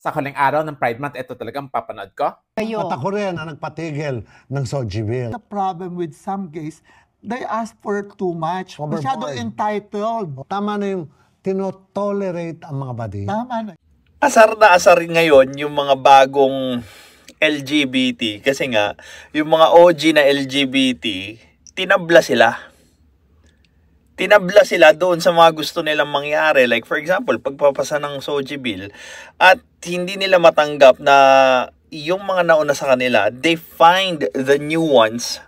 Sa huling araw ng Pride Month, ito talagang papanood ko. At ako rin ang nagpatigil ng Soji Bill. The problem with some gays, they ask for too much. Overboard. Masyadong entitled. Tama na yung tinotolerate ang mga badi. Tama na. Asar na asar ngayon yung mga bagong LGBT. Kasi nga, yung mga OG na LGBT, tinabla sila. Tinabla sila doon sa mga gusto nilang mangyari. Like for example, pagpapasa ng Soji Bill. At hindi nila matanggap na yung mga nauna sa kanila, they find the new ones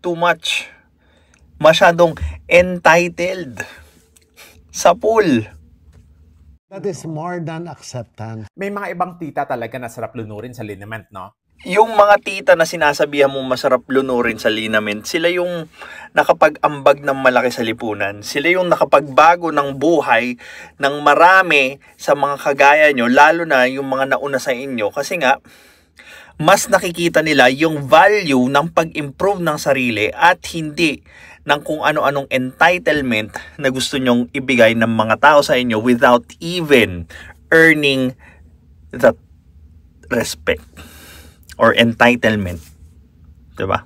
too much. Masyadong entitled sa pool. That is more than acceptance. May mga ibang tita talaga na sarap lunurin sa liniment, no? Yung mga tita na sinasabihan mo masarap lunurin sa linament, sila yung nakapag-ambag ng malaki sa lipunan. Sila yung nakapagbago ng buhay ng marami sa mga kagaya nyo, lalo na yung mga nauna sa inyo. Kasi nga, mas nakikita nila yung value ng pag-improve ng sarili at hindi ng kung ano-anong entitlement na gusto nyong ibigay ng mga tao sa inyo without even earning that respect or entitlement. Diba?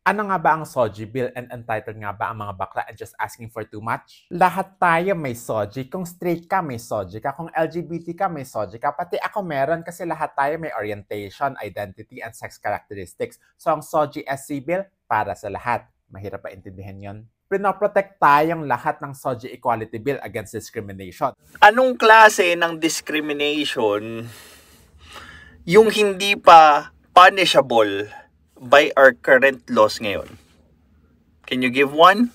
Ano nga ba ang Soji Bill and entitled nga ba ang mga bakla and just asking for too much? Lahat tayo may Soji. Kung straight ka, may Soji ka. Kung LGBT ka, may Soji ka. Pati ako meron kasi lahat tayo may orientation, identity, and sex characteristics. So ang Soji SC Bill, para sa lahat. Mahirap pa intindihan yon. Pinoprotect tayong lahat ng Soji Equality Bill against discrimination. Anong klase ng discrimination yung hindi pa punishable by our current laws ngayon? Can you give one?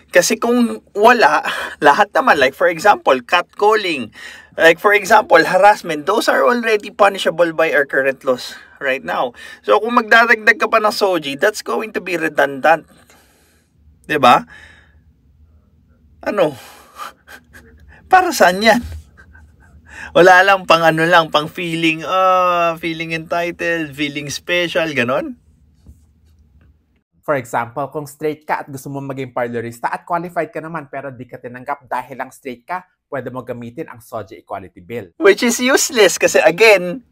Kasi kung wala, lahat naman, like for example, catcalling, like for example, harassment, those are already punishable by our current laws right now. So kung magdadagdag ka pa ng Soji, that's going to be redundant. Diba? Ano? Para saan yan? Wala lang, pang ano lang, pang feeling, feeling entitled, feeling special, ganon. For example, kung straight ka at gusto mo maging parlorista at qualified ka naman pero di ka tinanggap dahil lang straight ka, pwede mo gamitin ang Soji Equality Bill. Which is useless kasi again,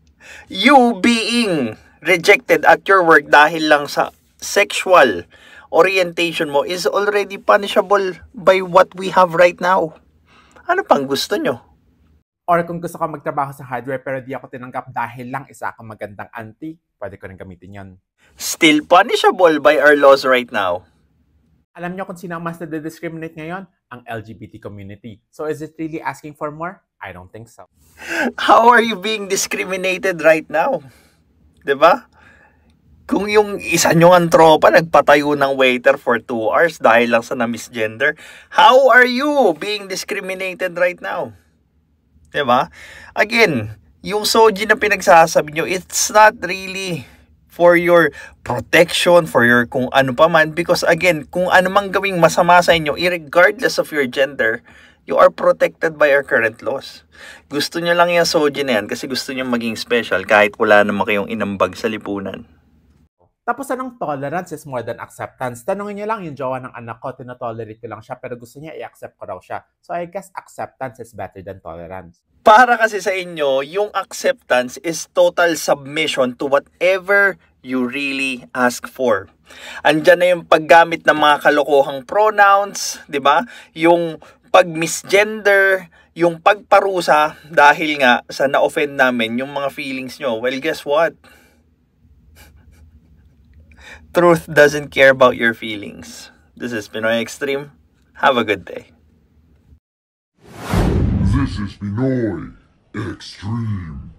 you being rejected at your work dahil lang sa sexual orientation mo is already punishable by what we have right now. Ano pang gusto nyo? Or kung gusto ko magtrabaho sa hardware pero di ako tinanggap dahil lang isa akong magandang auntie, pwede ko rin gamitin yon. Still punishable by our laws right now. Alam niyo kung sino ang mas na-discriminate ngayon? Ang LGBT community. So is it really asking for more? I don't think so. How are you being discriminated right now? Diba? Kung yung isa nyo ang tropa nagpatayo ng waiter for 2 hours dahil lang sa na-misgender, how are you being discriminated right now? Diba? Again, yung Soji na pinagsasabi nyo, it's not really for your protection, for your kung ano pa man. Because again, kung ano mang gawing masama sa inyo, regardless of your gender, you are protected by our current laws. Gusto nyo lang yung Soji na yan kasi gusto nyo maging special kahit wala naman kayong inambag sa lipunan. Tapos anong tolerance is more than acceptance? Tanungin niyo lang yung jowa ng anak ko, tinotolerate ko lang siya pero gusto niya i-accept ko raw siya. So I guess acceptance is better than tolerance. Para kasi sa inyo, yung acceptance is total submission to whatever you really ask for. Andyan na yung paggamit ng mga kalokohang pronouns, di ba? Yung pag-misgender, yung pagparusa dahil nga sa na-offend namin yung mga feelings nyo. Well, guess what? Truth doesn't care about your feelings. This is Pinoy Extreme. Have a good day. This is Pinoy Extreme.